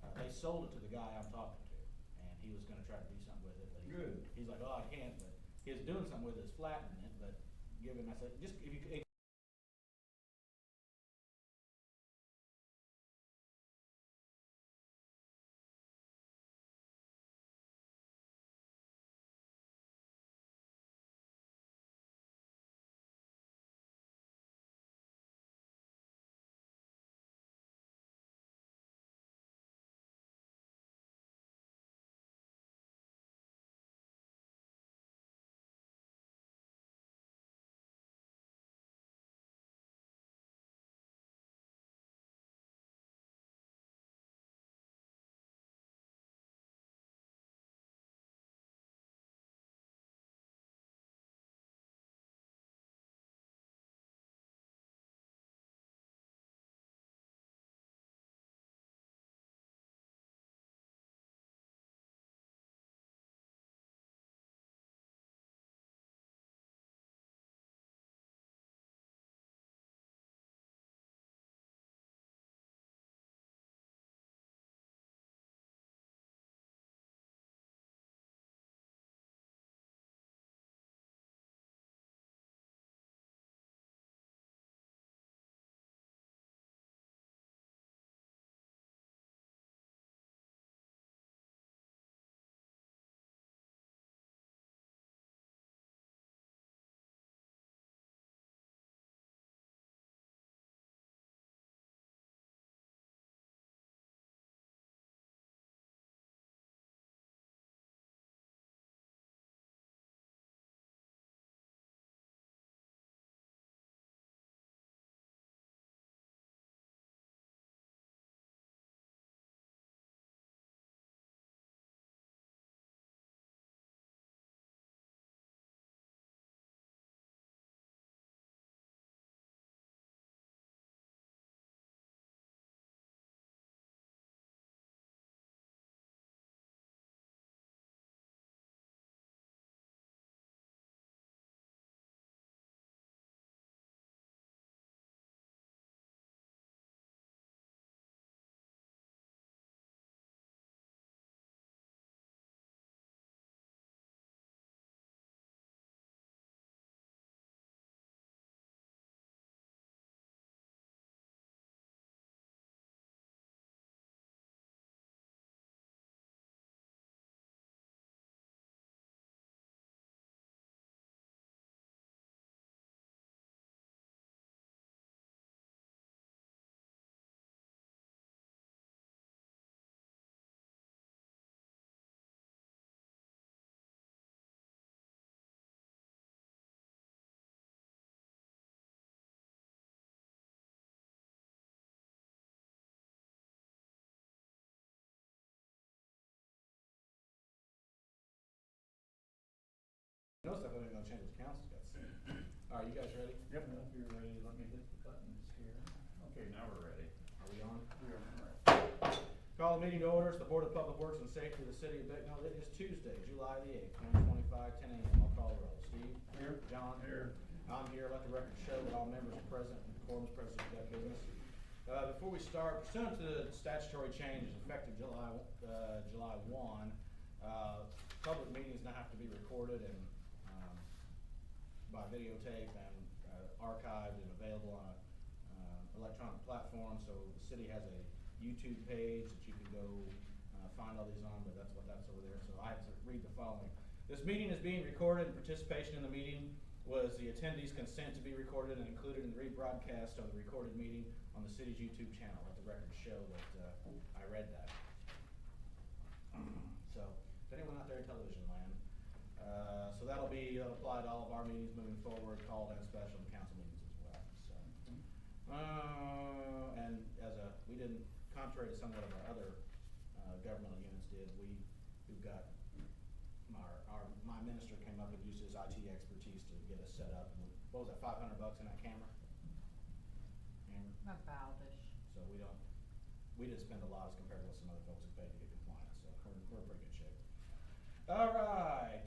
They sold it to the guy I'm talking to, and he was gonna try to do something with it, but Good. he's like, oh, I can't, but he was doing something with it, it's flattening it, but give him, I said, just, if you, no stuff, I didn't know change what the council's got to say. All right, you guys ready? Yep. If you're ready, let me hit the buttons here. Okay, now we're ready. Are we on? We are right. Call the meeting to order. It's the Board of Public Works and Safety of the City of Bicknell. It is Tuesday, July the 8th, 2025, 10 a.m. I'll call the roll. Steve? Here. John? Here. I'm here. Let the record show that all members are present and the quorum is present for that business. Before we start, pursuant to the statutory changes effective July 1, public meetings now have to be recorded and by videotape and archived and available on a electronic platform. So the city has a YouTube page that you can go find all these on, but that's over there. So I have to read the following. This meeting is being recorded, and participation in the meeting was the attendees' consent to be recorded and included in the rebroadcast of the recorded meeting on the city's YouTube channel. Let the record show that I read that. So, if anyone out there in television land, so that'll apply to all of our meetings moving forward, called and special and council meetings as well. So, and we didn't, contrary to somewhat of our other governmental units did, we've got my minister came up and used his IT expertise to get us set up. And what was that, $500 in that camera? About-ish. So we didn't spend a lot as compared to what some other folks have paid to get compliant. So we're in pretty good shape. All right,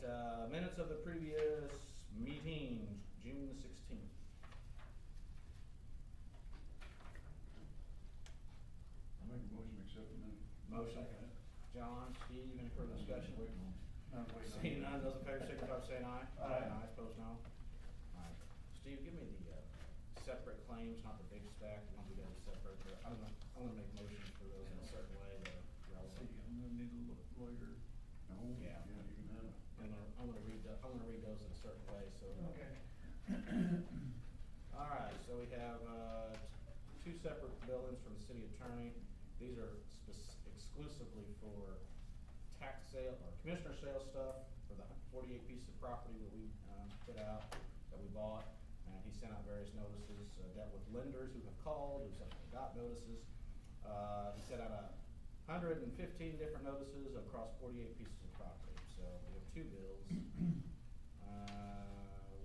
minutes of the previous meeting, June the 16th. I'll make a motion to accept the minutes. Motion, Second. John, Steve, any further discussion? No, wait. Seeing none, those in favor signify by saying aye. Aye. Ayes, opposed, no. Alright, Steve, give me the, separate claims, not the big stack, the ones we gotta separate, but I'm gonna make motions for those in a certain way that are Let's see, relevant. I'm gonna need a lawyer. No, Yeah. you can have it. I'm gonna read those in a certain way, so. Okay. Alright, so we have, two separate billings from the city attorney. These are exclusively for tax sale or commissioner sale stuff for the 48 pieces of property that we, put out, that we bought. And he sent out various notices, dealt with lenders who have called, who subsequently got notices. He sent out 115 different notices across 48 pieces of property. So we have two bills.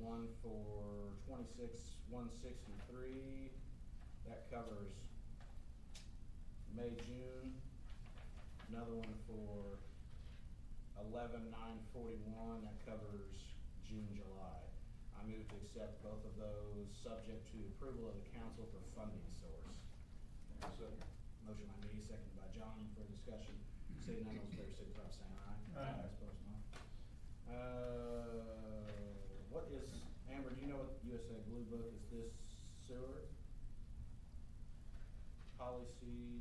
One for 26,163, that covers May, June. Another one for 11,941, that covers June, July. I move to accept both of those, subject to approval of the council for funding source. Second. Motion by me, seconded by John, for discussion. Seeing none, those in favor signify by saying aye. Aye. Ayes, opposed, no. What is, Amber, do you know what USA Blue Book, is this sewer? Policy,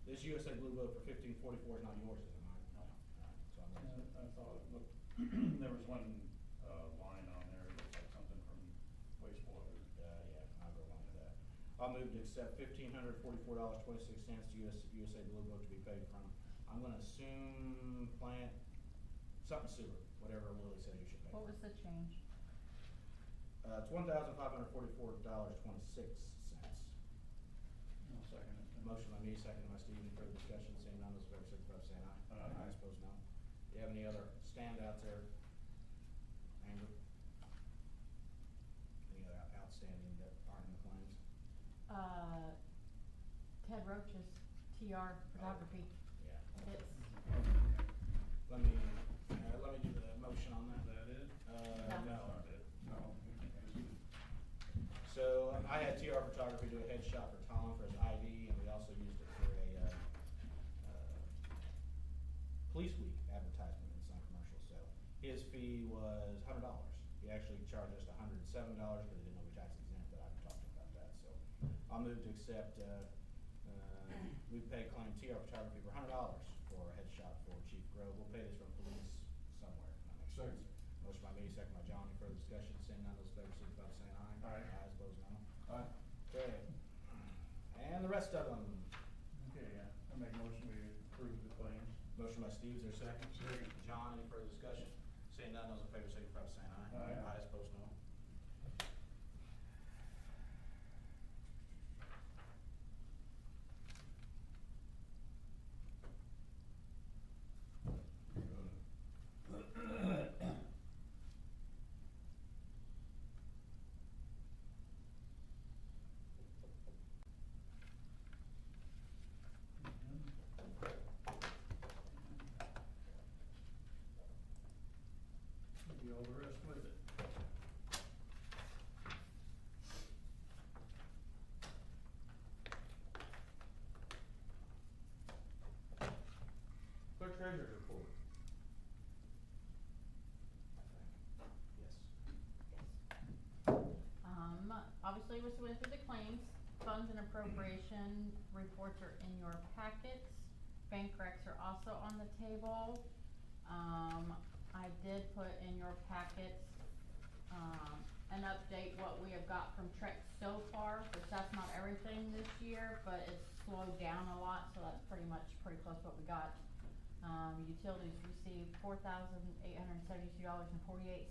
this USA Blue Book for 1544 is not yours, is it, Mike? No. Alright, so I'm Yeah, gonna. I thought it looked, there was one, line on there, it looked like something from wastewater. Yeah, I'll go along with that. I'll move to accept $1,544.26 to USA Blue Book to be paid from, I'm gonna assume plant, something sewer, whatever Willie says you should pay. What was the change? It's $1,544.26. I'll second it. Motion by me, second by Steve, any further discussion, seeing none, those in favor signify by saying aye. Aye. Ayes, opposed, no. Do you have any other standouts there, Amber? Any other outstanding that aren't in the claims? Ted Roach's TR photography. Yeah. It's, Let me do the motion on that. Is that it? Yeah. No. Not it. No. So I had TR Photography do a headshot for Tom for his ID, and we also used it for a, Police Week advertisement in some commercial, so his fee was $100. He actually charged us $107 because he didn't know we tax exempt, but I talked to him about that, so I'll move to accept, we pay claim TR Photography for $100 for a headshot for Chief Grove. We'll pay this from police somewhere, if that makes sense. Second. Motion by me, second by John, any further discussion, seeing none, those in favor signify by saying aye. Aye. Ayes, opposed, no. Aye. Okay, and the rest of them. Okay, yeah, I make a motion we approve the claims. Motion by Steve, is there a second? Second. John, any further discussion? Seeing none, those in favor signify by saying aye. Aye. Ayes, opposed, no. Maybe all the rest with it. Clerk treasurer's report. Yes. Obviously, we went through the claims, funds and appropriation reports are in your packets. Bank recs are also on the table. I did put in your packets, an update what we have got from Trex so far, which that's not everything this year, but it's slowed down a lot, so that's pretty close to what we got. Utilities received $4,872.48.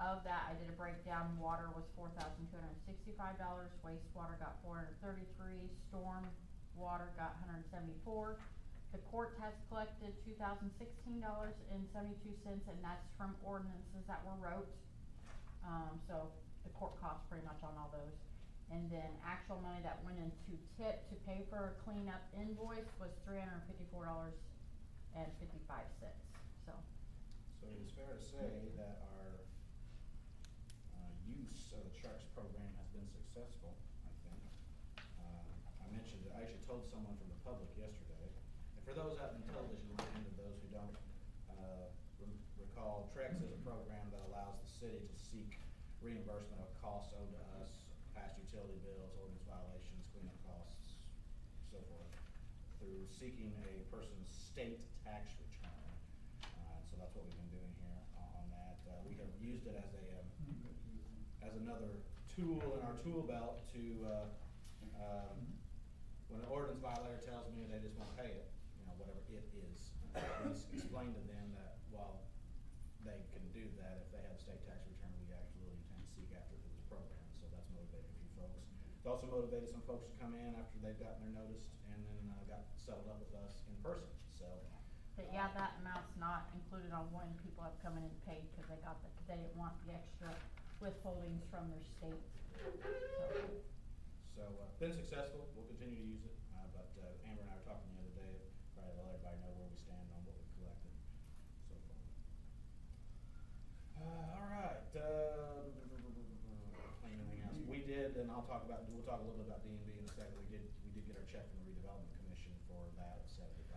Of that, I did a breakdown. Water was $4,265. Wastewater got $433. Storm water got $174. The court has collected $2,016.72, and that's from ordinances that were wrote. So the court costs pretty much on all those. And then actual money that went into tip to pay for a cleanup invoice was $354.55. So. So it is fair to say that our, use of the Trex program has been successful, I think. I mentioned, I actually told someone from the public yesterday. And for those out in television land, and those who don't recall, TREX is a program that allows the city to seek reimbursement of costs owed to us, past utility bills, ordinance violations, cleanup costs, so forth, through seeking a person's state tax return. So that's what we've been doing here on that. We have used it as another tool in our tool belt to, when an ordinance violator tells me they just won't pay it, you know, whatever it is, please explain to them that while they can do that, if they have a state tax return, we actually intend to seek after it through this program. So that's motivated a few folks. It's also motivated some folks to come in after they've gotten their notice and then got settled up with us in person, so. But yeah, that amount's not included on when people have come in and paid, cause they didn't want the extra withholdings from their state. So, been successful, we'll continue to use it, but Amber and I were talking the other day, trying to let everybody know where we stand on what we've collected so far. All right, anything else? We did, and we'll talk a little bit about D&B in a second, we did get our check from the redevelopment commission for that of $70,000,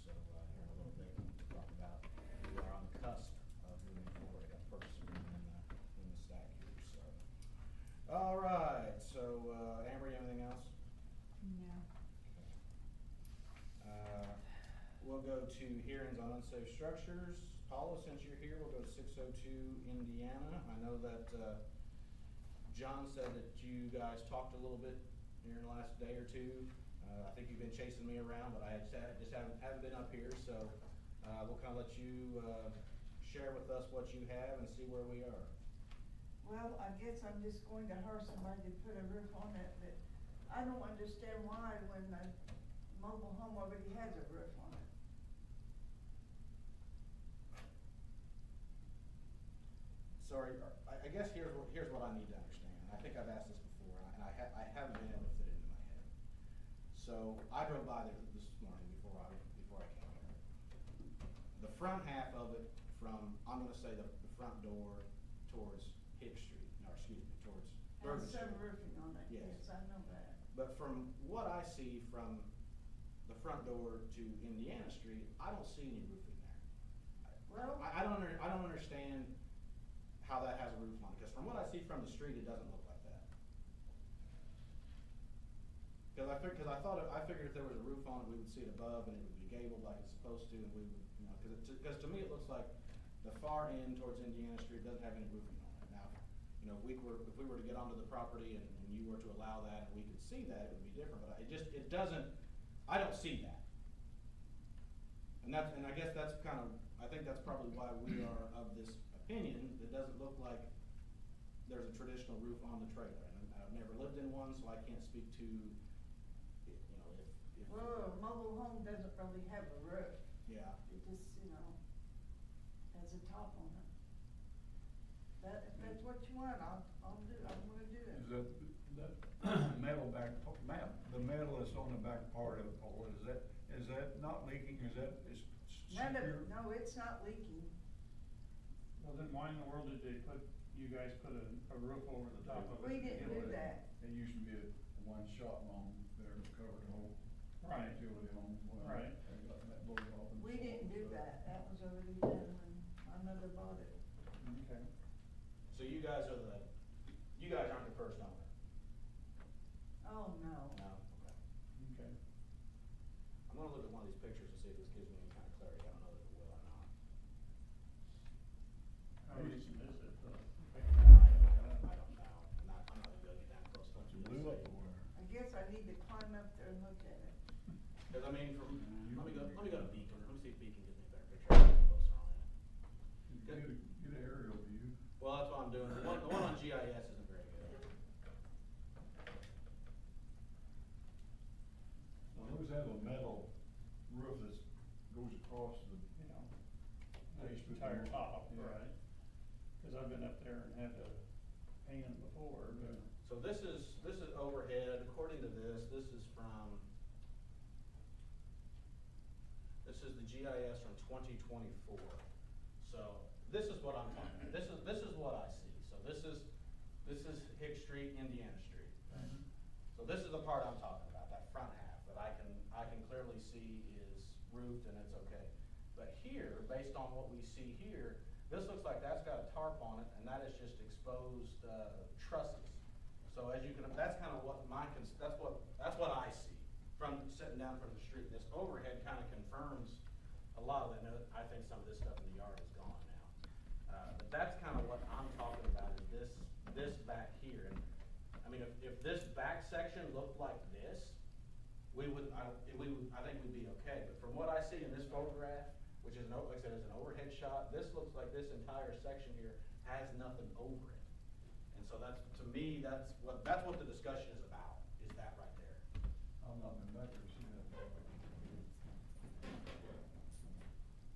so here in a little bit, we'll talk about, we are on the cusp of moving forward, I got purchase agreement in the stack here, so. All right, so Amber, you have anything else? No. We'll go to hearings on unsafe structures. Paula, since you're here, we'll go to 602 Indiana. I know that John said that you guys talked a little bit here in the last day or two. I think you've been chasing me around, but I just haven't been up here, so we'll kind of let you share with us what you have and see where we are. Well, I guess I'm just going to hire somebody to put a roof on it, but I don't understand why when the mobile home already has a roof on it. Sorry, I guess here's what I need to understand. I think I've asked this before, and I haven't been able to fit it into my head. So I drove by there this morning before I came here. The front half of it from, I'm gonna say the front door towards Hicks Street, towards Bergen Has Street. some roofing on it, Yes. yes, I know that. But from what I see from the front door to Indiana Street, I don't see any roofing there. Well, I don't understand how that has a roof on it, because from what I see from the street, it doesn't look like that. Because I figured if there was a roof on it, we would see it above and it would be gabled like it's supposed to, and we would, you know, because to me it looks like the far end towards Indiana Street doesn't have any roofing on it. Now, you know, if we were to get onto the property and you were to allow that and we could see that, it would be different, but it doesn't, I don't see that. And I guess that's I think that's probably why we are of this opinion. It doesn't look like there's a traditional roof on the trailer, and I've never lived in one, so I can't speak to, you know, if. well, a mobile home doesn't really have a roof. Yeah. It just, you know, has a top on it. If that's what you want, I'm gonna do it. Is that metal the metal that's on the back part of the pole, is that not leaking, is that, is None of secure? it, no, it's not leaking. Well, then why in the world did you guys put a roof over the top of it? We didn't do It- that. It used to be a one-shot home there that covered the whole Right. utility home. Well, Right. They got that board off. and We didn't do stuff. that. That was already done when my mother bought it. Okay. So you guys aren't the first owner? Oh, no. No? Okay. Okay. I'm gonna look at one of these pictures and see if this gives me any kind of clarity. I don't know if it will or not. How recent is it? I don't know. I'm not gonna get that close to It's it. blew up or where? I guess I need to climb up there and look at it. Cause I mean, let me go to Beacon, let me see if Beacon gives me a better picture, I'll get closer on it. Get an aerial view. Well, that's what I'm doing, the one on GIS isn't very good. Well, those have a metal roof that goes across the, Yeah. Base with Entire the- top, yeah. right? Cause I've been up there and had to pan before, but. So this is overhead, according to this is the GIS from 2024. So this is what I'm talking about, this is what I see, so this is Hicks Street, Indiana Street. Mhm. So this is the part I'm talking about, that front half that I can clearly see is roofed and it's okay. But here, based on what we see here, this looks like that's got a tarp on it, and that is just exposed, trusses. So as you can, that's kind of what that's what I see from sitting down from the street. This overhead kind of confirms a lot of that. I think some of this stuff in the yard is gone now. But that's kind of what I'm talking about, is this back here. And I mean, if this back section looked like this, I think we'd be okay. But from what I see in this photograph, which is like I said, is an overhead shot, this looks like this entire section here has nothing over it. And so that's, to me, that's what the discussion is about, is that right there. I've not been back there to see that.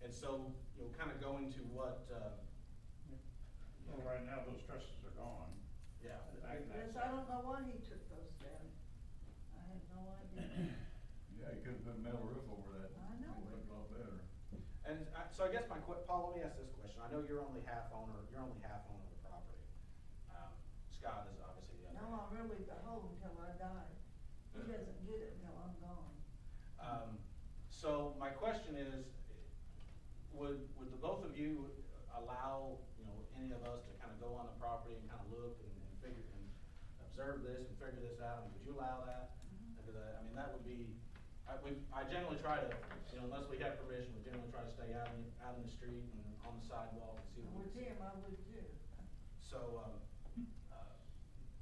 And so, kind of going to what, Well, right now, those trusses are gone. yeah. Back in that Yes, I don't know why he took those down. I have no idea. Yeah, you could've put a metal roof over that. I know. It'd look a lot better. And so I guess Paul, let me ask this question. I know you're only half owner of the property. Scott is obviously the other. No, I'm really the whole until I die. He doesn't get it until I'm gone. So my question is, would the both of you allow, any of us to kind of go on the property and kind of look and figure and observe this and figure this out? Would you allow that? Because I mean, that would be, I generally try to, unless we have permission, we generally try to stay out in the street and on the sidewalk and see what we With see. him, I would too. So,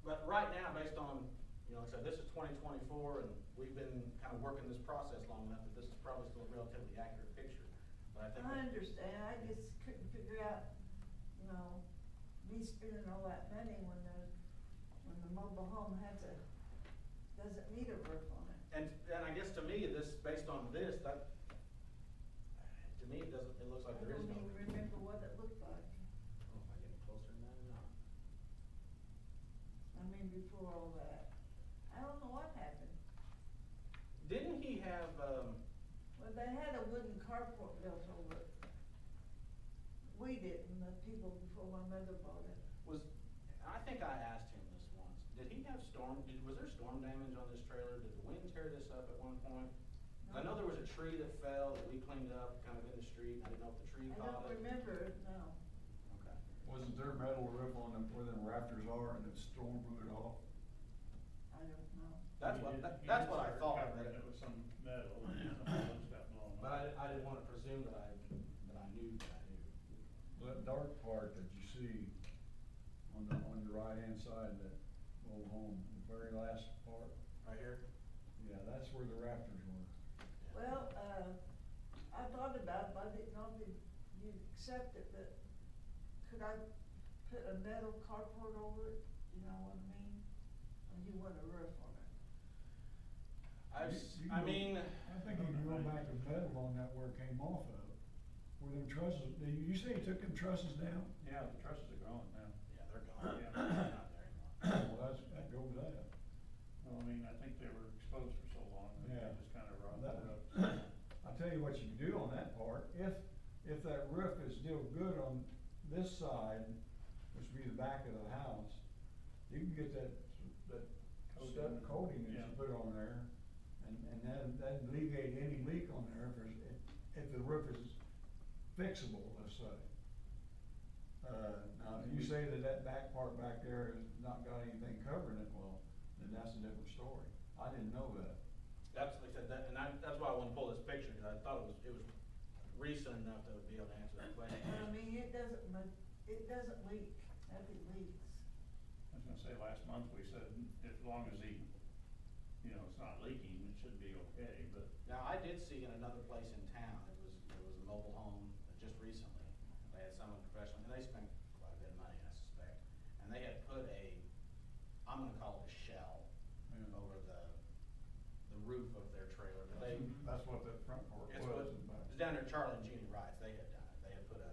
but right now, based on, like I said, this is 2024, and we've been kind of working this process long enough that this is probably still a relatively accurate picture. But I think. I understand, I just couldn't figure out, me spending all that money when the mobile home doesn't need a roof on it. And I guess to me, based on this, to me, it looks like there is no. I don't even remember what it looked like. Oh, am I getting closer than that or not? I mean, before all that. I don't know what happened. Didn't he have, Well, they had a wooden carport built over it. We didn't, the people before my mother bought it. I think I asked him this once, was there storm damage on this trailer? Did the wind tear this up at one point? I know there was a tree that fell that we cleaned up kind of in the street. I didn't know if the tree I caught don't it. remember it, no. Okay. Wasn't there metal roof on where them rafters are and it storm blew it off? I don't know. That's He what, did- he that's did what I start thought. covering it with some metal, and some of those got blown But off. I didn't wanna presume that I knew that I knew. That dark part that you see on your right-hand side, that old home, the very last part, Right here? yeah, that's where the rafters were. Well, I thought about it, but I didn't know if you'd accept it, but could I put a metal carport over it, you know what I mean? Or you want a roof on it? I think you can go back to metal on that where it came off of, where them trusses, you say you took them trusses down? Yeah, the trusses are gone now. Yeah, they're gone. Yeah. They're not there anymore. Well, that goes that. Well, I mean, I think they were exposed for so long, that Yeah. they just kind of rotted That- up. I'll tell you what you can do on that part, if that roof is still good on this side, which would be the back of the house, you can get that stuff coating that you Yeah. put on there, and that'd alleviate any leak on there if the roof is fixable, let's say. Now, if you say that back part back there has not got anything covering it, well, then that's a different story. I didn't know that. That's, like I said, that's why I wanted to pull this picture, because I thought it was recent enough that would be able to answer that question. But I mean, it doesn't leak, nothing leaks. I was gonna say, last month we said, as long as it's not leaking, it should be okay, but. Now, I did see in another place in town, there was a mobile home just recently. They had someone professional, and they spent quite a bit of money, I suspect. And they had put I'm gonna call it a shell Yeah. over the roof of their trailer. But they, That's what that front part it's was. what, it was down there, Charlie and Jeannie Rice, they had done it. They had put it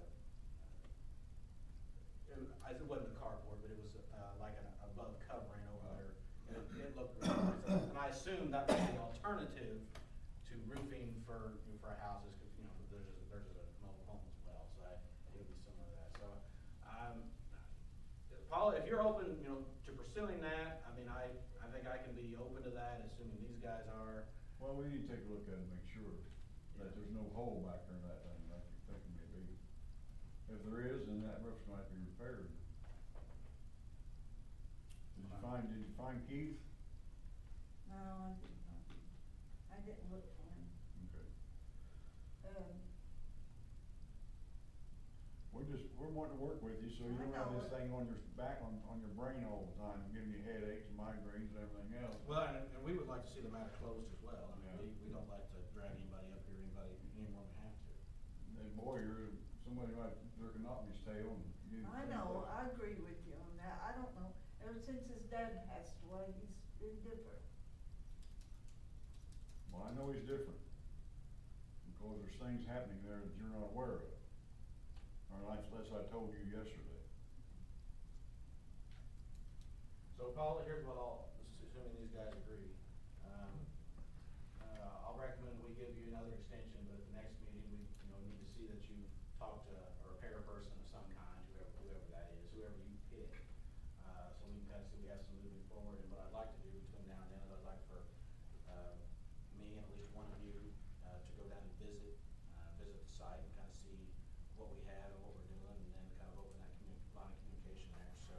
wasn't a cardboard, but it was like an above covering over there. And it looked really nice. And I assume that was the alternative to roofing for houses, because, there's a mobile home as well, so it would be similar to that. So, Paul, if you're open, to pursuing that, I mean, I think I can be open to that, assuming these guys are. Well, we need to take a look at it and make sure that there's no hole back there in that thing like you think it may be. If there is, then that roof's gonna have to be repaired. Did you find Keith? No, I didn't know. I didn't look for him. Okay. We're wanting to work with you, so you I don't have know this it. thing on your back, on your brain all the time, giving you headaches and migraines and everything else. Well, and we would like to see the matter closed as well. I Yeah. mean, we don't like to drag anybody up here, any more than we have to. And boy, somebody might jerk a knot in his tail and you. I know, I agree with you on that. I don't know, ever since his dad passed away, he's been different. Well, I know he's different, because there's things happening there that you're not aware of. Or like, as I told you yesterday. So Paul, here's what assuming these guys agree, I'll recommend we give you another extension, but at the next meeting, we, need to see that you've talked to a repair person of some kind, whoever that is, whoever you pick. So we can kind of see we have some moving forward, and what I'd like to do between now and then is I'd like for, me and at least one of you, to go down and visit the site and kind of see what we have and what we're doing, and then kind of open that line of communication there, so,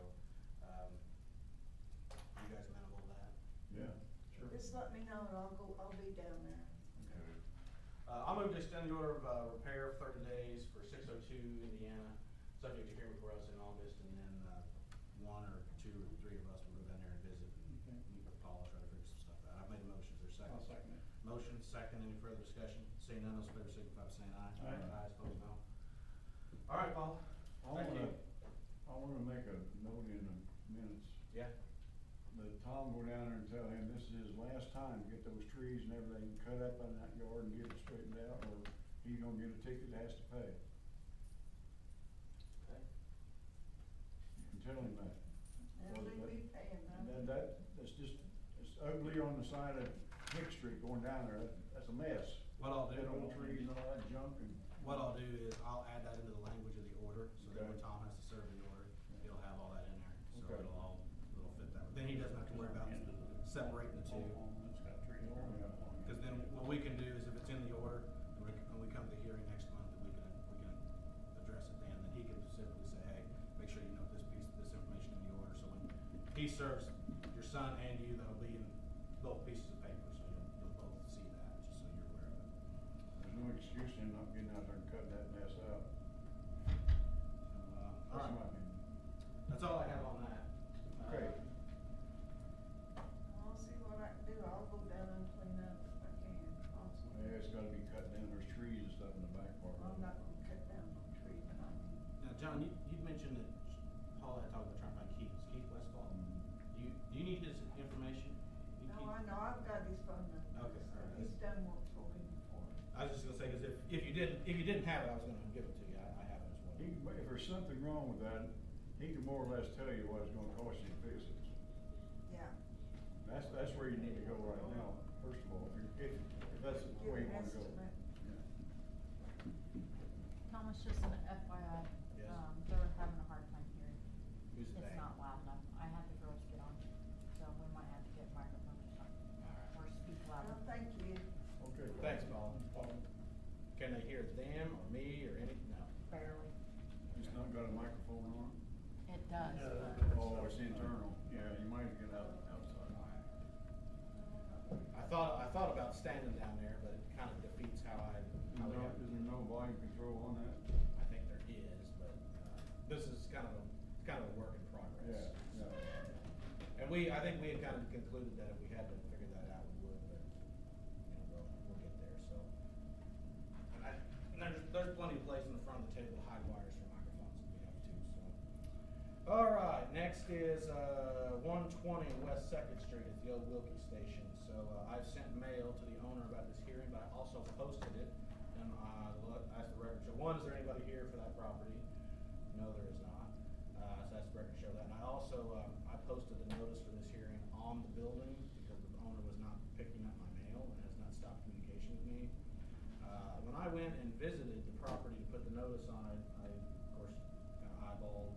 you guys amenable to that? Yeah, sure. Just let me know and I'll be down there. Okay. I'll move to extend the order of, repair of 30 days for 602 Indiana, subject to hearing before us in August, and then, one or two or three of us will go down there and visit and meet with Paul, try to figure some stuff out. I've made a motion, is there a second? I'll second it. Motion, second, any further discussion? Seeing none, those in favor signify by saying aye. Aye. Ayes, opposed, no. All right, Paul. Thank you. I wanna make a note in the minutes, Yeah, that Tom go down there and tell him this is his last time to get those trees and everything cut up in that yard and get it straightened out, or he's gonna get a ticket, has to pay. okay. You can tell him that. And we be paying And them. that's just, it's ugly on the side of Hick Street going down there, that's a mess. What I'll do, Dead old trees and all that junk and. what I'll do is I'll add that into the language of the order, so that when Okay. Tom has to serve the order, he'll have all that in there, so Okay. it'll fit that. Then he doesn't have to worry about separating the two. It's got trees growing up on it. Cause then what we can do is if it's in the order, and when we come to the hearing next month, we can address it then he can specifically say, hey, make sure you note this information in the order, so when he serves your son and you, that'll be in both pieces of paper, so you'll both see that, just so you're aware of it. There's no excuse in not getting out there and cutting that mess out. So, all That's right, my opinion. that's all I have on that. Okay. I'll see what I can do. I'll go down and clean up if I can, possibly. Yeah, it's gotta be cut down, there's trees and stuff in the back part. I'm not gonna cut down no tree, but I mean, Now, John, you'd mentioned that Paul had talked about trying to find Keith. Is Keith Westfall? Do you need his information? You no, Keith? I know, I've got his phone number. Okay, all right. He's done work for me before. I was just gonna say, cause if you didn't have it, I was gonna give it to you. I have it as well. If there's something wrong with that, he can more or less tell you what it's gonna cost you to fix it. Yeah. That's where you need to go right now, first of all, if that's the way you wanna go. Give an estimate. Yeah. Thomas, just an FYI, Yes. they're having a hard time hearing. Who's It's that? not loud enough. I had the girls get on, so we might have to get microphones or something, Alright. or speak louder. Well, thank you. Okay. Thanks, Paul. Can they hear them or me or any? No. Barely. It's not got a microphone on? It does, Yeah, but. Oh, it's internal, yeah, you might get outside. I thought about standing down there, but it kind of defeats how we have. Is there no volume control on that? I think there is, but, this is kind of a work in progress. Yeah. And I think we had kind of concluded that if we had to figure that out, we would, but, we'll get there, so. And there's plenty of place in the front of the table to hide wires for microphones if we have to, so. All right, next is, 120 West Second Street, it's the old Wilkie station. So, I've sent mail to the owner about this hearing, but I also posted it, and, asked the record show, one, is there anybody here for that property? No, there is not. So that's the record show that. And I also, I posted the notice for this hearing on the building because the owner was not picking up my mail and has not stopped communication with me. When I went and visited the property to put the notice on it, I, of course, kind of eyeballed,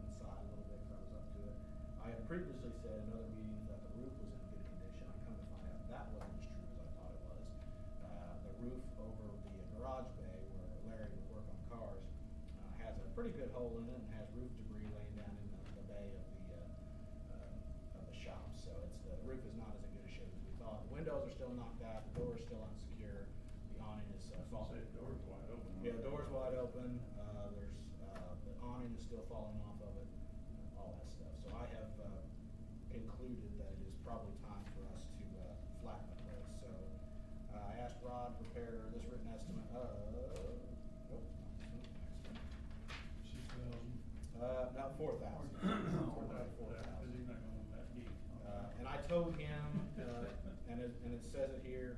inside a little bit because I was up to it. I had previously said in other meetings that the roof was in good condition. I come to find out that wasn't as true as I thought it pretty good hole in it and has roof debris laying down in the bay of the shop. So the roof is not as in good a shape as we thought. The windows are still knocked out, the door is still unsecure, the awning is falling. Say the door's wide open. Yeah, the door's wide open, there's, the awning is still falling off of it, all that stuff. So I have, concluded that it is probably time for us to, flatten the place. So, I asked Rod to prepare this written estimate of, nope, not 4,000. Cause he's not going that deep. And I told him, and it says it here,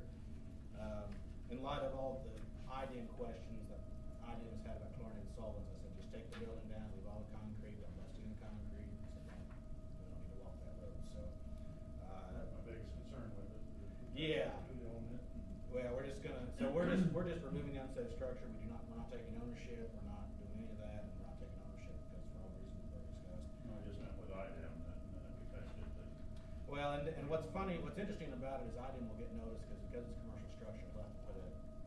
in light of all the IDIM questions that IDIM has had about chlorinated solvents, I said, just take the building down, leave all the concrete, I'm busting the concrete. I said, we don't need to walk that road, so. That's my biggest concern with it. Yeah. Who own it? Well, we're just removing the unsafe structure, we're not taking ownership, we're not doing any of that, and we're not taking ownership because for all the reasons we've already discussed. No, I just meant with IDM that we touched it, that. Well, and what's interesting about it is IDIM will get noticed, because it's a commercial structure, they'll have to put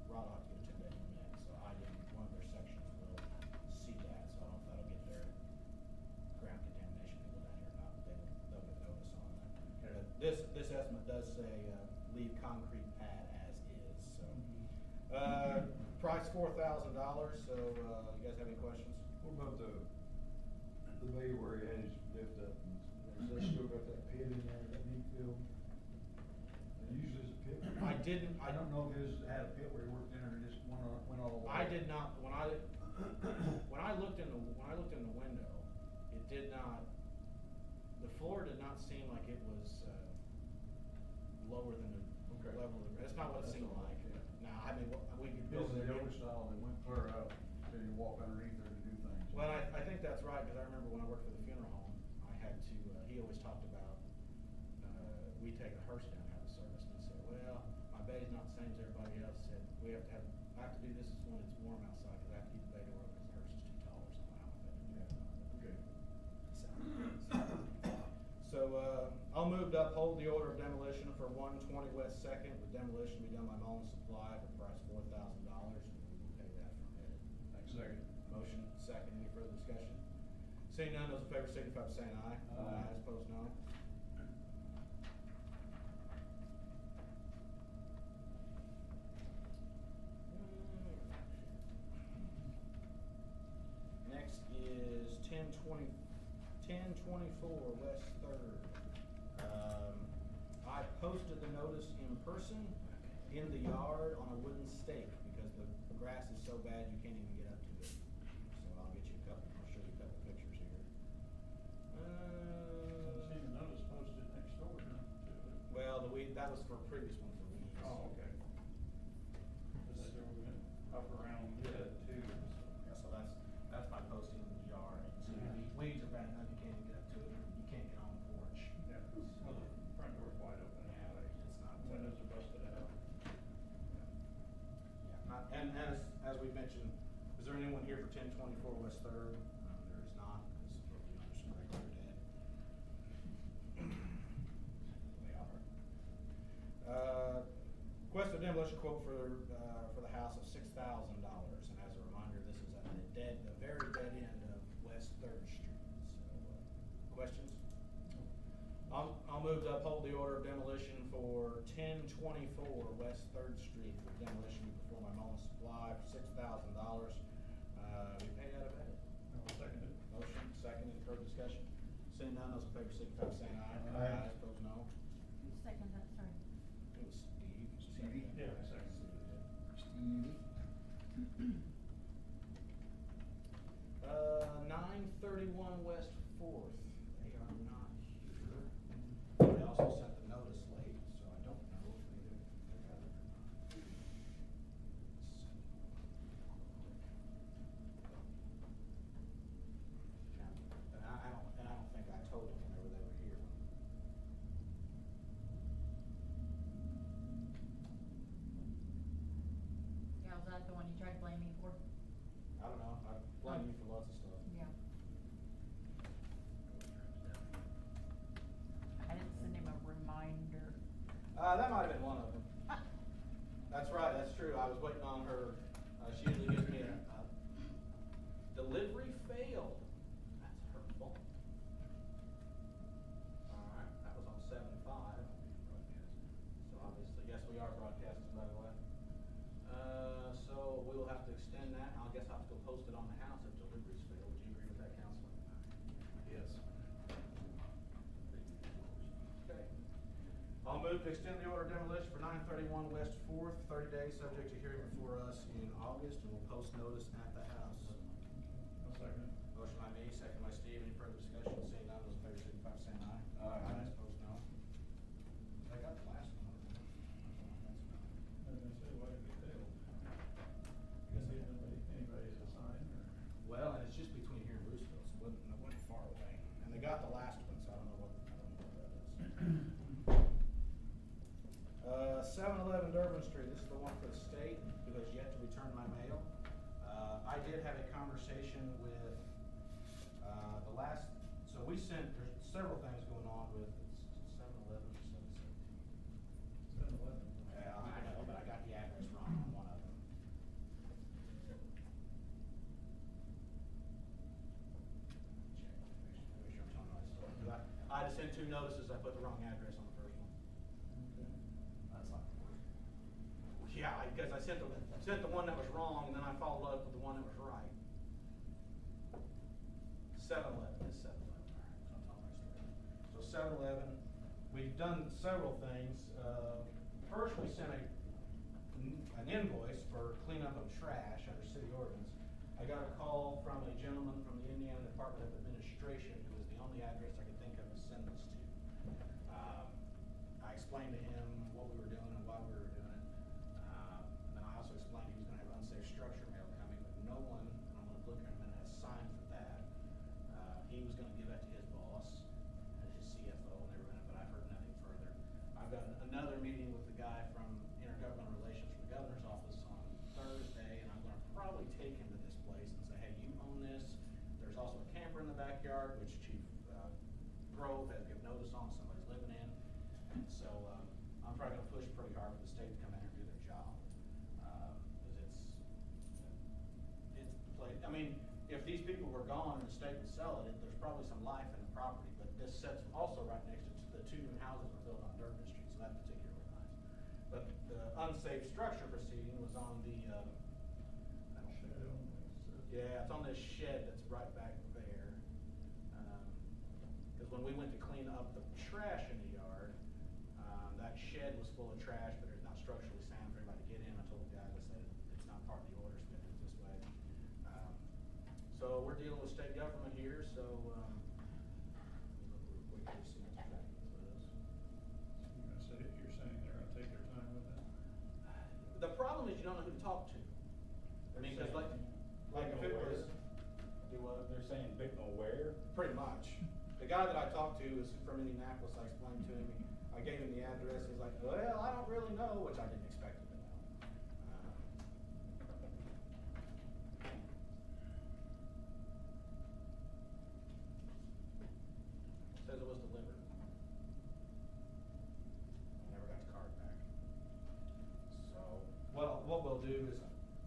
Rod will have to get a 10-day permit, so IDIM, one of their sections will see that, so I don't know if that'll get their ground contamination people down here or not, but they'll get notice on that. Okay. But this estimate does say, leave concrete pad as is, so. Price $4,000, so, you guys have any questions? What about the bay where he had his lift up, and they still got that pit in there, that neat field? It usually is a pit. I don't know if his had a pit where he worked in there and just went all the way. I did not, when I looked in the window, it did not, the floor did not seem like it was, lower than the Okay. level of, that's not what it That's seemed all, like. yeah. Now, I mean, we could This build is it. the older style, they went clear out, so you walk underneath there to do things. Well, I think that's right, because I remember when I worked for the funeral home, I had to, he always talked about, we take a hearse down to have a service, and he said, well, my bay's not the same as everybody else, said, I have to do this when it's warm outside, because I have to keep the bay door open, because the hearse is too tall or something, I don't know if I did that or not. Okay. So, I'll move to uphold the order of demolition for 120 West Second, with demolition to be done by Mullen Supply for a price of $4,000, and we will pay that from it. Second. Motion, second, any further discussion? Seeing none, those in favor signify by saying aye. Aye. Opposed, no. Next is 1024 West Third. I posted the notice in person in the yard on a wooden stake because the grass is so bad you can't even get up to it. So I'll show you a couple pictures here. I've seen the notice posted next door, to it. Well, that was for a previous one for weeds. Oh, okay. Cause they were up around it too. Yeah, so that's by posting in the yard. And so weeds are bad enough, you can't even get up to it, you can't get on the porch. Yeah, well, the front door's wide open anyway. It's not. Windows are busted out. Yeah, and as we mentioned, is there anyone here for 1024 West Third? There is not, because we'll be under some regular debt. They are. Request a demolition quote for the house of $6,000, and as a reminder, this is at the very dead end of West Third Street. So, questions? I'll move to uphold the order of demolition for 1024 West Third Street for demolition to be performed by Mullen Supply for $6,000. We pay out of edit. I'll second it. Motion, second, any further discussion? Seeing none, those in favor signify by saying aye. Aye. Opposed, no. Who seconded that, sorry? It was Steve. Stevie? Yeah, I second. Stevie? 931 West Fourth, they are not here. They also sent the notice late, so I don't know if they got it or not. And I don't think I told them whenever they were here. Yeah, was that the one you tried to blame me for? I don't know, I blame you for lots of stuff. Yeah. I didn't send him a reminder. That might have been one of them. That's right, that's true. I was waiting on her, she usually gives me a Delivery failed. That's hurtful. Alright, that was on 75. So obviously, yes, we are broadcasting, by the way. So we will have to extend that. I guess I'll have to go post it on the house if deliveries fail. Would you agree with that, Counselor? Yes. Okay. I'll move to extend the order of demolition for 931 West 4th, 30 days, subject to hearing before us in August, and we'll post notice at the house. I'll second it. Motion by me, second by Steve. Any further discussion? Seeing none, those in favor signify by saying aye. Aye. Opposed, no. I got the last one. I was gonna say, why did it fail? Guess I- Anybody to sign, or? Well, and it's just between here and Roosevelt, so it wasn't far away. And they got the last one, so I don't know what that is. 711 Durbin Street, this is the one for the state, who has yet to return my mail. I did have a conversation with, the last, so we sent, there's several things going on with, it's 711 or 717. 7-Eleven. Yeah, I know, but I got the address wrong on one of them. Check, make sure I'm telling the right story. I had to send 2 notices, I put the wrong address on the first one. Okay. That's not the worst. Yeah, because I sent the one that was wrong, and then I followed up with the one that was right. 711, it's 711, all right, so I'm telling my story. So 711, we've done several things. First, we sent an invoice for cleanup of trash under city ordinance. I got a call from a gentleman from the Indiana Department of Administration, who was the only address I could think of to send this to. I explained to him what we were doing and why we were doing it. And I also explained he was gonna have unsafe structure mail coming, but no one, and I'm gonna look here in a minute, has signed for that. He was gonna give that to his boss, and his CFO, and they were gonna, but I've heard nothing further. I've got another meeting with the guy from Intergovernmental Relations from the governor's office on Thursday, and I'm gonna probably take him to this place and say, hey, you own this. There's also a camper in the backyard, which Chief Grove has given notice on, somebody's living in. And so, I'm probably gonna push pretty hard for the state to come in here and do their job. Cause it's the place, I mean, if these people were gone and the state would sell it, there's probably some life in the property, but this sits also right next to the 2 new houses were built on Durbin Street, so that's particularly nice. But the unsafe structure proceeding was on the, I don't think. Shed only. Yeah, it's on this shed that's right back there. Cause when we went to clean up the trash in the yard, that shed was full of trash, but it's not structurally sound for everybody to get in. I told the guys, I said, it's not part of the order, it's been this way. So we're dealing with state government here, so, let me look real quick to see what the fact was. You're saying they're gonna take their time with it? The problem is you don't know who to talk to. I mean, cause like if it was, do what? They're saying Bicknell where? Pretty much. The guy that I talked to is from Indianapolis. I explained to him, I gave him the address, he's like, well, I don't really know, which I didn't expect him to know. Says it was delivered. I never got the card back. So, well, what we'll do is,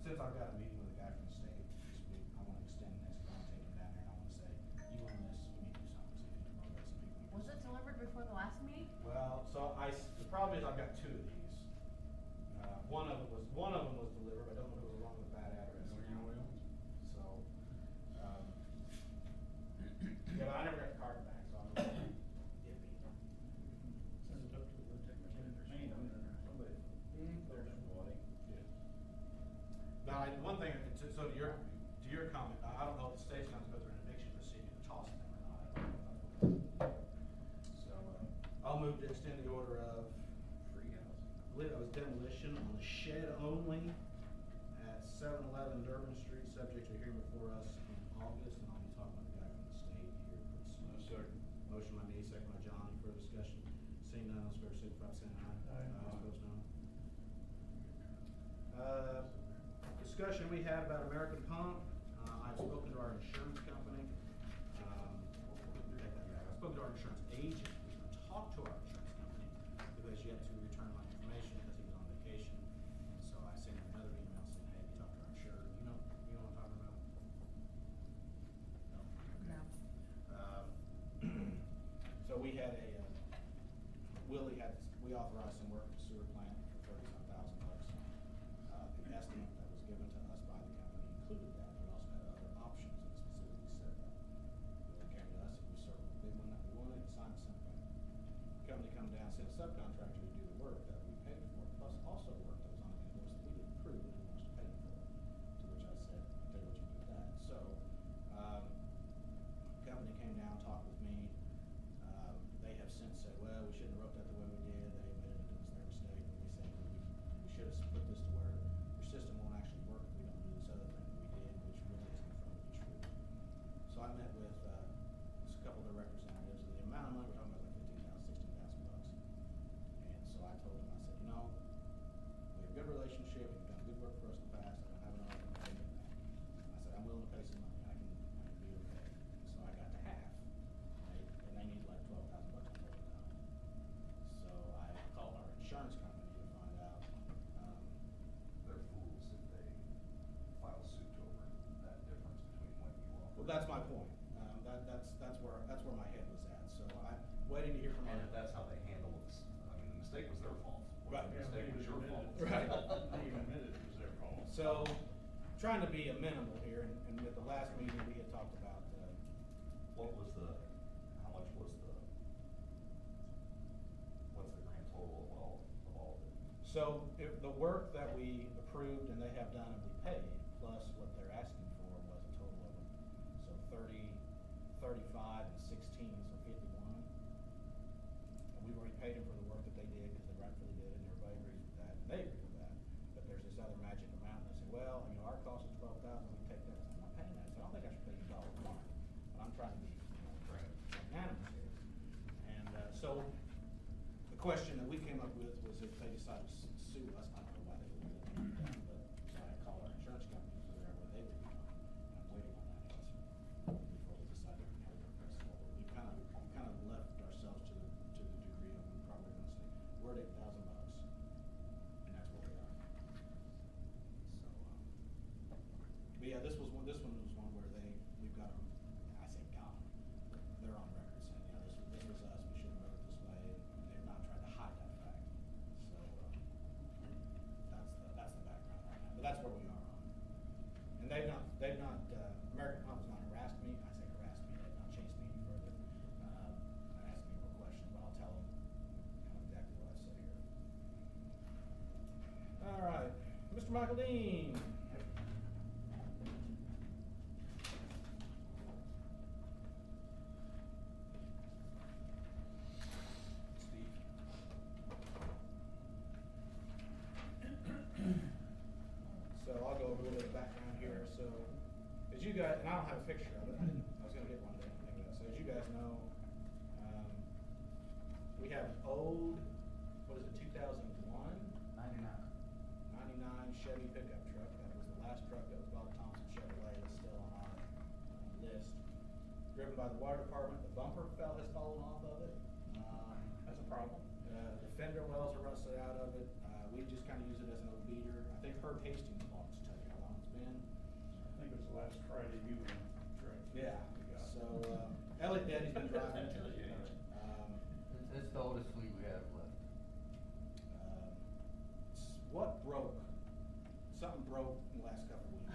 since I've got a meeting with a guy from the state this week, I wanna extend this, I wanna take him down there and I wanna say, you own this, we need to do something, see if you can progress and make. Was it delivered before the last meeting? Well, so the problem is I've got 2 of these. One of them was delivered, but I don't know who was wrong with that address. So, yeah, but I never got the card back, so I'm gonna get me. Send it up to the technician. Somebody. There's somebody. Now, one thing, so to your comment, I don't know if the state's gonna have to go through an eviction proceeding to toss them or not. I don't know. So, I'll move to extend the order of Free house. demolition on the shed only at 711 Durbin Street, subject to hearing before us in August, and I'll be talking with the guy from the state here pretty soon. No, second. Motion by me, second by John. Any further discussion? Seeing none, those in favor signify by saying aye. Aye. Opposed, no. Discussion we had about American Pump. I've spoken to our insurance company. I've spoken to our insurance agent. We can talk to our insurance company because he had to return my information because he was on vacation. So I sent him another email saying, hey, you talked to our insurer. You know what I'm talking about? some work at the sewer plant for $30,000. The estimate that was given to us by the company included that, we also had other options that specifically said that. They came to us and we circled the big one that we wanted and signed something. The company come down, sent a subcontractor to do the work that we paid for, plus also work that was on the invoice that we didn't approve and didn't want us to pay them for. To which I said, I'll tell you what you do with that. So, company came down, talked with me. They have since said, well, we shouldn't have wrote that the way we did. They admitted it was their mistake. And they said, we should have put this to where your system won't actually work if we don't do this other thing that we did, which really isn't confirmed to be true. So I met with just a couple of their representatives. The amount of money we're talking about is like $15,000, $16,000. And so I told them, I said, we have a good relationship. You've done good work for us in the past. I don't have an argument with any of that. I said, I'm willing to pay some money. I can be okay. So I got to half. And they needed like $12,000 to pull it down. So I called our insurance company to find out. They're fools if they file suit over that difference between what you offer. Well, that's my point. That's where my head was at. So I'm waiting to hear from. And our- if that's how they handle it, I mean, the mistake was their fault. Right. The mistake was your fault. Right. They even admitted it was their fault. So, trying to be amenable here, and at the last meeting, we had talked about, What was how much was what's the grand total of all of it? so if the work that we approved and they have done and we paid, plus what they're asking for was a total of, so 30, 35, and 16, so 51. And we've already paid them for the work that they did, because they rightfully did, and everybody agrees with that, and they agree with that. But there's this other magic amount, and they say, well, our cost is 12,000, we take that. So I'm not paying that, so I don't think I should pay you $1. But I'm trying to be, magnanimous here. And, so, the question that we came up with was if they decided to sue us, I don't know why they would do that, but so I called our insurance company to figure out where they would be on. I'm waiting on that answer before we decide how we're gonna press forward. We kind of left ourselves to the degree of, we're probably gonna say, we're at $8,000, and that's where we are. So, but yeah, this one was one where we've got them, I say got them, they're on record saying, this was us, we shouldn't have wrote it this way, and they've not tried to hide that fact. So, that's the background right now, but that's where we are on. And they've not, American Pump has not harassed me, I say harassed me, they've not chased me any further, and asked me more questions, but I'll tell them kind of exactly what I said here. All right, Mr. Michael Dean. Steve? So I'll go over a little bit of background here. So, as you guys, and I don't have a picture of it, I was gonna get one today, think of that. So as you guys know, we have an old, what is it, 2001? 99 Chevy pickup truck. That was the last truck that was bought at Thompson Chevrolet. That's still on our list. Driven by the water department. The bumper has fallen off of it. That's a problem. The fender wells are rusted out of it. We just kind of use it as an old beater. I think Herb Hastings wants to tell you how long it's been. I think it was the last Friday you went, correct? Yeah. We got it. So Elliot Daddy's been driving it. It's the oldest fleet we have left. What broke? Something broke in the last couple of weeks.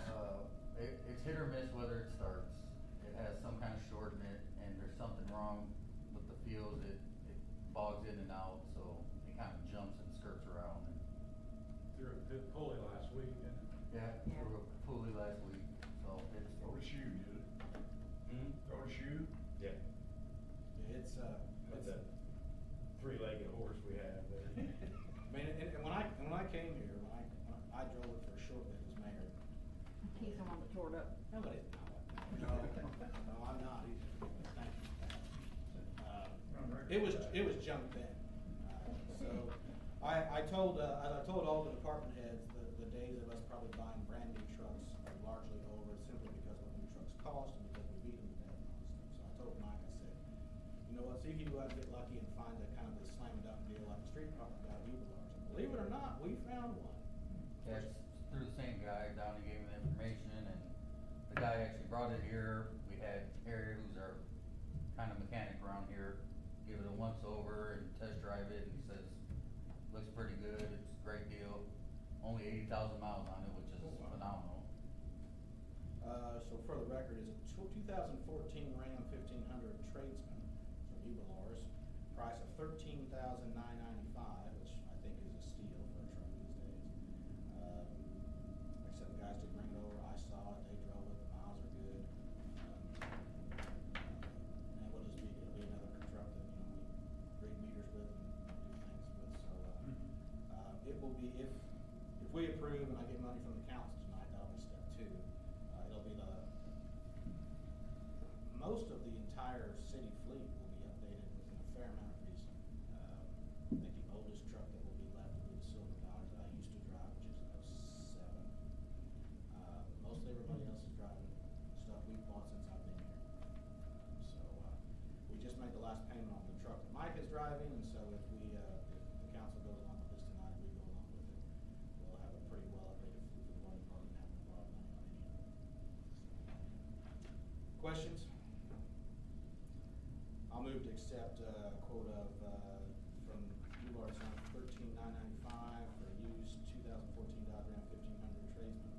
It's hit or miss whether it starts. It has some kind of short in it, and there's something wrong with the fuse. It bogs in and out, so it kind of jumps and skirts around. And Threw a pulley last week, didn't it? yeah, threw a pulley last week, so it's. Throw a shoe, did it? Hmm? Throw a shoe? Yeah. Yeah, it's That's a three-legged horse we have. I mean, and when I came here, when I drove it for a short bit as mayor. He's the one that tore it up. No, but it's not. No, I'm not either. Thank you. It was junk then. So I told all the department heads the days of us probably buying brand new trucks are largely over, simply because what new trucks cost and because we beat them to death and all this stuff. So I told Mike, I said, you know what, see if you go out and get lucky and find a kind of a slam dunk deal like the street department got Ubelars. And believe it or not, we found one. Yeah, it's through the same guy. Downey gave me the information, and the guy actually brought it here. We had Harry, who's our kind of mechanic around here, give it a once over and test drive it, and he says, looks 80,000 miles on it, which is Oh, wow. phenomenal. So for the record, is a 2014 Ram 1500 Tradesman, so Uberlars, price of $13,995, which I think is a steal for a truck these days. Like I said, the guys did bring it over, I saw it, they drove it, the miles are good. And it'll be another truck that, we read meters with and do things with, so, it will be, if we approve and I get money from the council tonight, that'll be step two. It'll be most of the entire city fleet will be updated within a fair amount of reason. I think the oldest truck that will be left will be the Silver Dodge that I used to drive, which is an '07. Mostly everybody else is driving stuff we've bought since I've been here. We just made the last payment on the truck that Mike is driving, and so if the council goes along with this tonight, we go along with it, we'll have a pretty well updated fleet for the water department, and haven't borrowed money on any of it. Questions? I'll move to accept a quote of, from Uberlars on $13,995 for a used 2014 Dodge Ram 1500 Tradesman.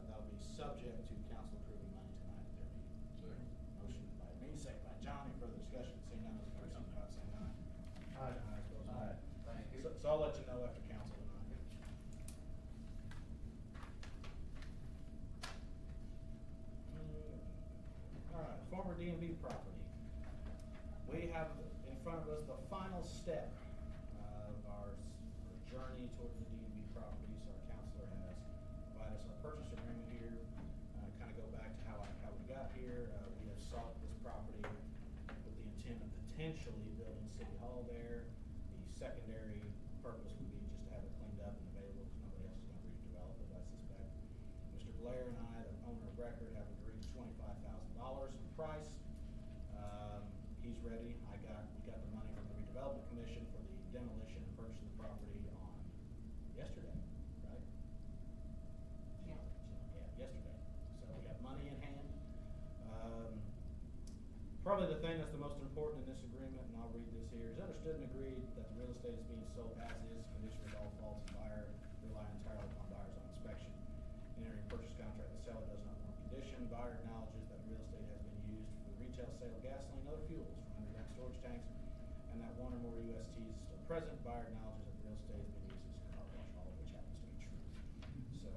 That'll be subject to council approving money tonight at their meeting. Second. Motion by me, second by John. Any further discussion? Seeing none, those in favor signify by saying aye. Aye. Opposed, no. Aye. Thank you. So I'll let you know after council tonight. All right, former DMV property. We have in front of us the final step of our journey towards the DMV properties. Our counselor has provided us our purchase agreement here. Kind of go back to how we got here. We have sought this property with the intent of potentially building City Hall there. The secondary purpose would be just to have it cleaned up and available because nobody else is going to redevelop it, I suspect. Mr. Blair and I, the owner of record, have agreed to $25,000 in price. He's ready. We got the money from the redevelopment commission for the demolition and purchase of the property on yesterday, right? Yeah. Yeah, yesterday. So we got money in hand. Probably the thing that's the most important in this agreement, and I'll read this here, is understood and agreed that the real estate is being sold as is, condition with all faults, and buyer rely entirely upon buyer's own inspection. In entering purchase contract, the seller does not want condition. Buyer acknowledges that real estate has been used for the retail sale of gasoline and other fuels from underground storage tanks, and that one or more USTs is still present. Buyer acknowledges that the real estate has been used as a car wash, all of which happens to be true. So,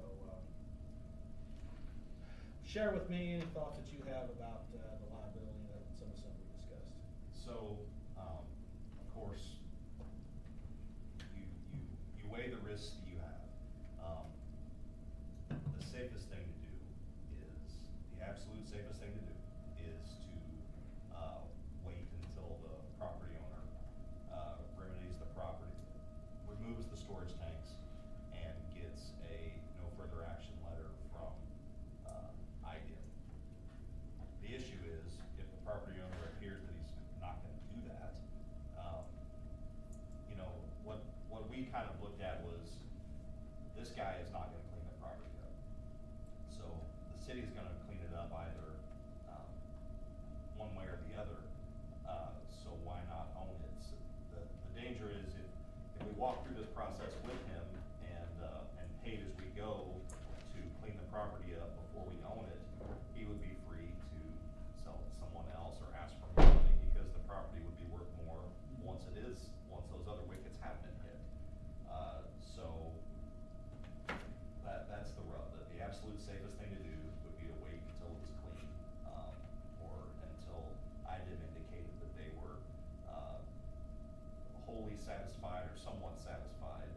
share with me any thoughts that you have about the liability that some of the stuff we discussed. So, of course, you weigh the risks that you have. The safest thing to do the absolute safest thing to do is to wait until the property owner remedies the property, removes the storage tanks, and gets a no further action letter from IDIM. The issue is, if the property owner appears that he's not gonna do that, what we kind of looked at was, this guy is not gonna clean the property up. So the city's gonna clean it up either, one way or the other, so why not own it? So the danger is if we walk through this process with him and pay as we go to clean the property up before we own it, he would be free to sell it to someone else or ask for more money because the property would be worth more once those other wickets have been hit. So that's the rub. The absolute safest thing to do would be to wait until it was clean, or until IDIM indicated that they were wholly satisfied or somewhat satisfied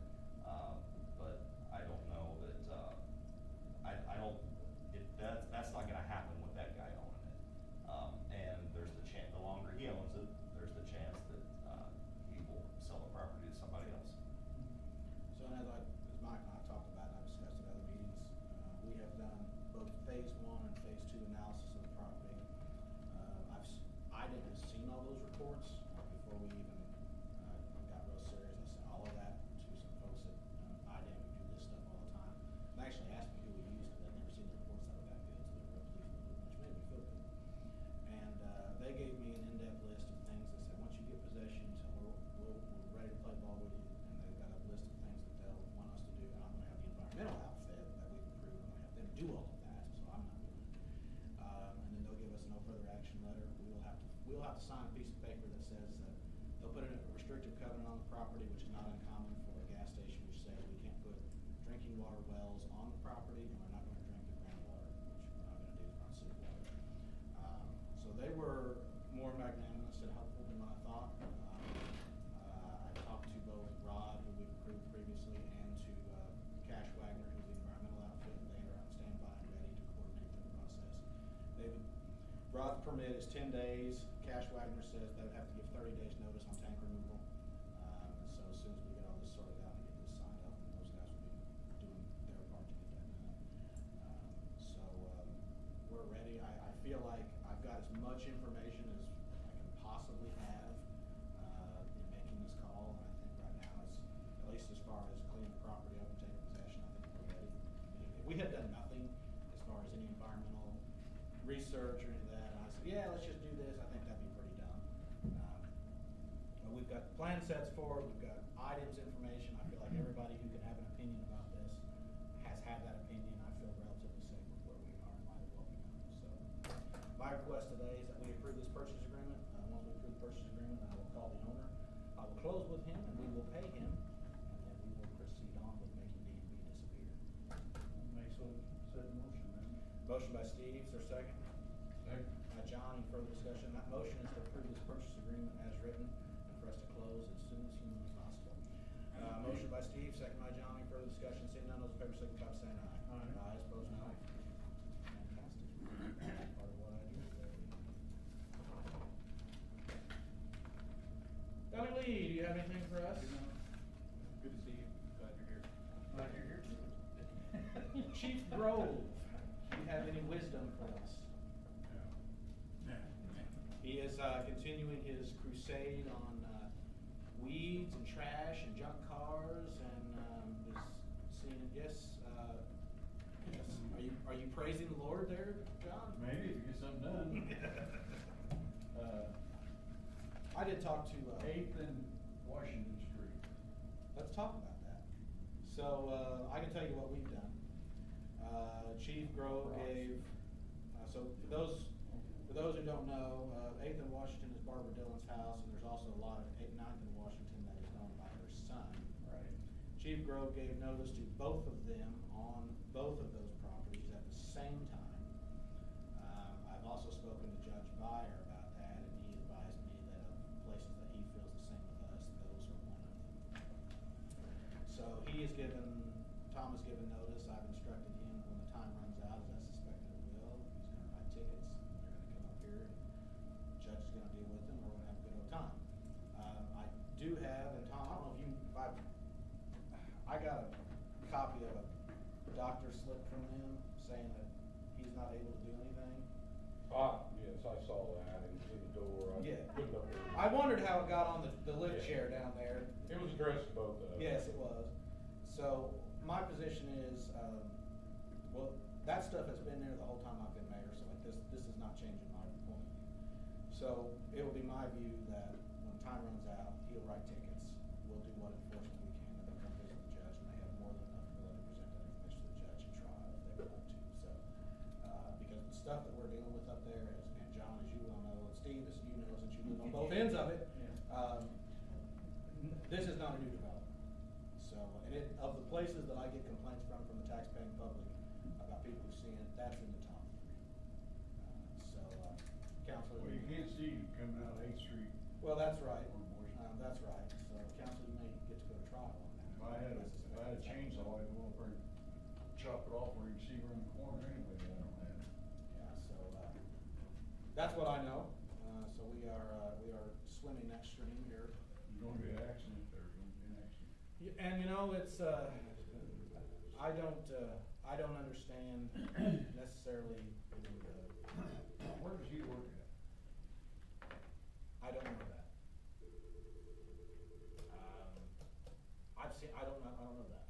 bid is 10 days. Cash Wagner says they would have to give 30 days notice on tank removal. So as soon as we get all this sorted out and get this signed up, then those guys will be doing their part to get that done. We're ready. I feel like I've got as much information as I can possibly have in making this call. And I think right now, at least as far as cleaning the property up and taking possession, I think we're ready. If we had done nothing as far as any environmental research or any of that, and I said, yeah, let's just do this, I think that'd be pretty dumb. But we've got plan sets for it, we've got items, information. I feel like everybody who can have an opinion about this has had that opinion. I feel relatively safe with where we are in light of what we know. So my request today is that we approve this purchase agreement. Once we approve the purchase agreement, I will call the owner. I will close with him and we will pay him, and then we will proceed on with making D&B disappear. Make said motion then. Motion by Steve, is there a second? Second. By John, any further discussion? That motion is to approve this purchase agreement as written and for us to close as soon as humanly possible. Motion by Steve, second by John, any further discussion? Seeing none, those in favor signify by saying aye. Aye. Ayes, opposed, no. Fantastic. That's part of what I do today. Donnie Lee, do you have anything for us? Good to see you. Glad you're here. Glad you're here too. Chief Grove, do you have any wisdom for us? He is continuing his crusade on weeds and trash and junk cars, and is seeing, yes, yes. Are you praising the Lord there, John? Maybe if you get something done. I did talk to, 8th and Washington Street. let's talk about that. So, I can tell you what we've done. Chief Grove gave, so for those who don't know, 8th and Washington is Barbara Dillon's house, and there's also a lot of 9th and Washington that is owned by her son. Right. Chief Grove gave notice to both of them on both of those properties at the same time. I've also spoken to Judge Byer about that, and he advised me that of places that he feels the same with us, those are one of them. So he has given, Tom has given notice. I've instructed him when the time runs out, as I suspect it will, he's gonna write tickets. They're gonna come up here, and the judge is gonna deal with them. We're gonna have a good old time. I do have, and Tom, I don't know if I got a copy of a doctor's slip from him saying that he's not able to do anything. Yes, I saw that, it was in the door. I Yeah. put it up there. I wondered how it got on the lift Yeah. chair down there. It was addressed to both of us. Yes, it was. So my position is, well, that stuff has been there the whole time I've been mayor, so like this is not changing my point of view. So it will be my view that when time runs out, he'll write tickets. We'll do what enforcement we can, and they'll come visit the judge, and they have more than enough ability to present that information to the judge and trial if they want to. So, because the stuff that we're dealing with up there is, and John, as you well know, and Steve, as you know, since you live on both ends of it, this is not a new development. So, and of the places that I get complaints from the taxpaying public about people who've seen it, that's in the top 3. Counselor. Well, you can't see you coming out of 8th Street. Well, that's right. Or Washington. That's right. So, counsel, you may get to go to trial on that. If I had a chainsaw, I'd go up there and chop it off where you can see around the corner anyway, but I don't have it. Yeah, so, that's what I know. So we are swimming upstream here. There's gonna be an accident, there's gonna be an accident. And you know, it's, I don't understand necessarily Where does he work at? I don't know that. I don't know that.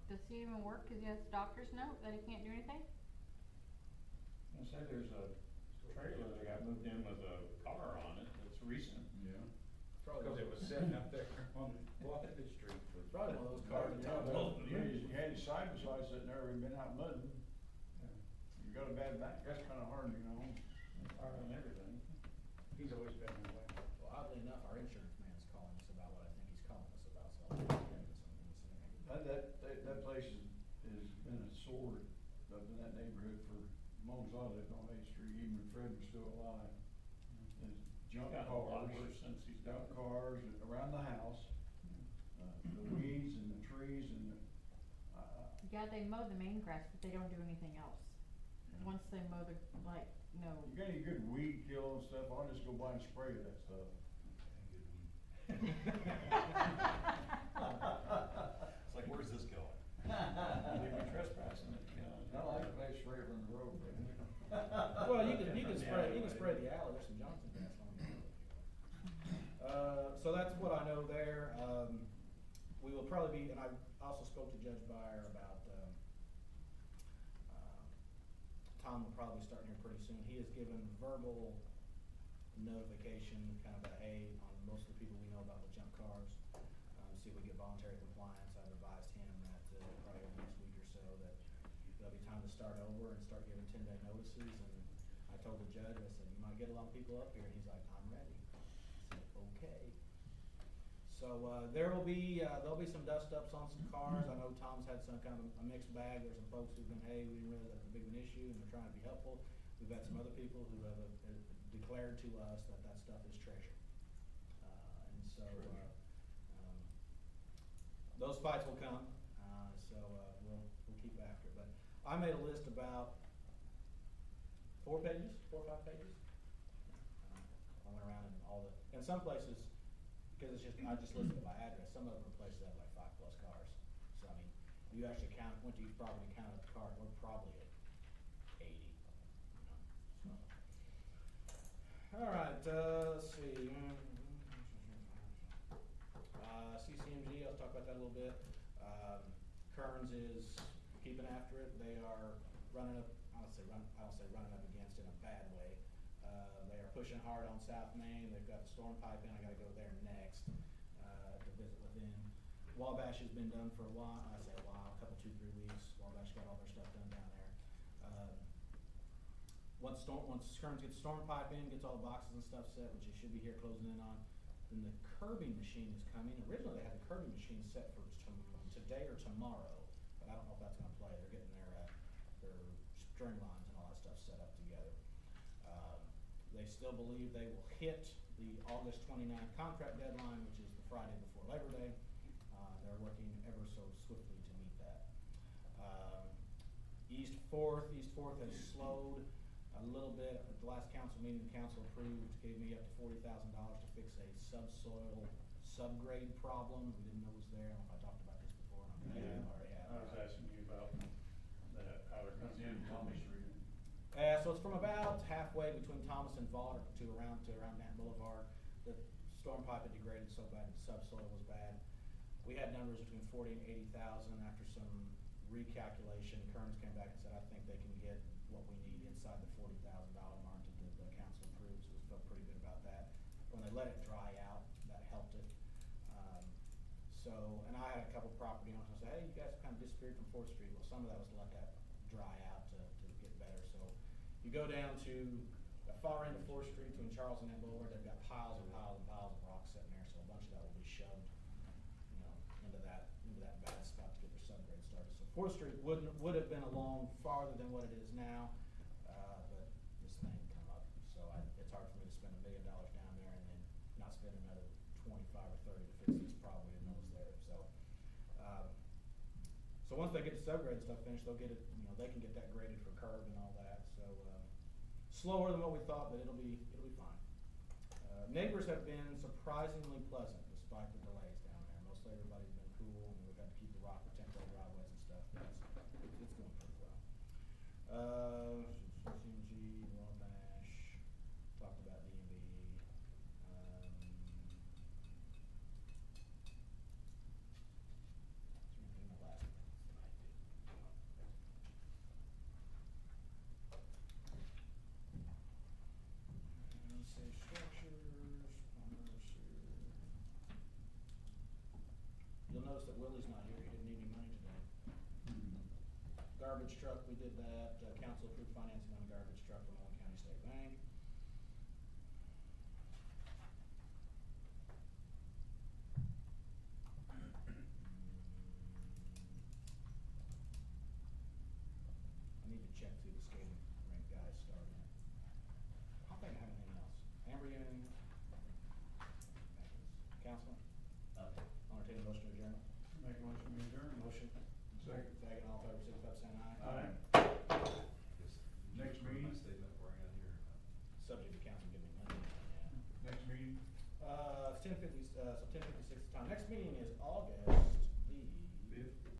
Does he even work, cause he has a doctor's note that he can't do anything? I said there's a trailer that got moved in with a car on it, that's recent. Yeah. Because it was sitting up there on Washington Street for. Probably one of those cars. Yeah, you had his side by side sitting there, he'd been out mudding. You got a bad back, that's kinda hard, you know. Car and everything. He's always been that way. Well, oddly enough, our insurance man is calling us about what I think he's calling us about, so I'll get into something soon. That place has been a sword up in that neighborhood for, as long as I lived on 8th Street, even when Fred was still alive. There's junk Got a lot cars, worse since he's junk done. cars around the house, the weeds and the trees and the, Yeah, they mow the main grass, but they don't do anything else. Yeah. Once they mow the, like, no. You got any good weed kill and stuff, I'll just go buy and spray that stuff. It's like, where's this going? You'd be trespassing, I like to play spray from the road, but. Well, you can spray the alley, there's some Johnson gas on there. So that's what I know there. We will probably be, and I also spoke to Judge Byer about, Tom will probably be starting here pretty soon. He has given verbal notification, kind of a hey, on most of the people we know about with junk cars. See if we get voluntary compliance. I've advised him that, probably over the next week or so, that there'll be time to start over and start giving 10-day notices. And I told the judge, I said, you might get a lot of people up here, and he's like, I'm ready. I said, okay. So, there'll be some dust ups on some cars. I know Tom's had some kind of a mixed bag. There's some folks who've been, hey, we didn't realize that was a big of an issue, and they're trying to be helpful. We've had some other people who have declared to us that that stuff is treasure. And so, those fights will come, we'll keep after it. But I made a list about 4 or 5 pages. I went around and in some places, because I just listed it by address, some of them are places that have like 5+ cars. So I mean, if you actually went to each property and counted the cars, we're probably at 80. So. All right, let's see. CCMG, I'll talk about that a little bit. Kearns is keeping after it. They are running up, I don't say running up against in a bad way. They are pushing hard on South Main. They've got the storm pipe in. I gotta go there next, to visit with them. Wabash has been done for a while. I say a while, a couple, 2-3 weeks. Wabash got all their stuff done down there. Once Kearns gets the storm pipe in, gets all the boxes and stuff set, which it should be here closing in on, then the curbing machine is coming. Originally, they had the curbing machine set for today or tomorrow, but I don't know if that's gonna play. They're getting their string lines and all that stuff set up together. They still believe they will hit the August 29th contract deadline, which is the Friday before Labor Day. They're working ever so swiftly to meet that. East Fourth has slowed a little bit. At the last council meeting, the council gave me up to $40,000 to fix a subsoil subgrade problem. We didn't know it was there. I don't know if I talked about this before. I was asking you about that, how they're coming in Thomas Street. So it's from about halfway between Thomas and Vaught to around Nat Boulevard. The storm pipe had degraded so bad that the subsoil was bad. We had numbers between 40 and 80,000. After some recalculation, Kearns came back and said, I think they can get what we need inside the $40,000 mark that the council approves. So we felt pretty good about that. When they let it dry out, that helped it. And I had a couple property owners, I said, hey, you guys kind of disappeared from 4th Street. Well, some of that was to let that dry out to get better. So you go down to the far end of 4th Street between Charles and Nat Boulevard, they've got piles and piles and piles of rocks sitting there. So a bunch of that will be shoved, into that bad spot to get their subgrade started. So 4th Street would have been along farther than what it is now, but this thing come up. So it's hard for me to spend $1 million down there and then not spend another 25 or 30 to fix this problem we didn't know was there. So once they get the subgrade stuff finished, they'll get it. They can get that graded for curb and all that. So slower than what we thought, but it'll be fine. Neighbors have been surprisingly pleasant despite the delays down there. Mostly everybody's been cool, and we've had to keep the rock protect our driveways and stuff. But it's going pretty well. CCMG, Wabash, talked about D&B. Safe structures, plumbers here. You'll notice that Willie's not here, he didn't need any money today. Garbage truck, we did that, council approved financing on a garbage truck from Owen County State Bank. I need to check through the skating rink guys starting. I don't think I have anything else. Amber, you have anything? Councilman? I'll entertain a motion to adjourn. Make a motion to adjourn. Motion. Second. Second, all in favor, signify by saying aye. Aye. Next meeting? Statement before I got here. 10:56 time. Next meeting is August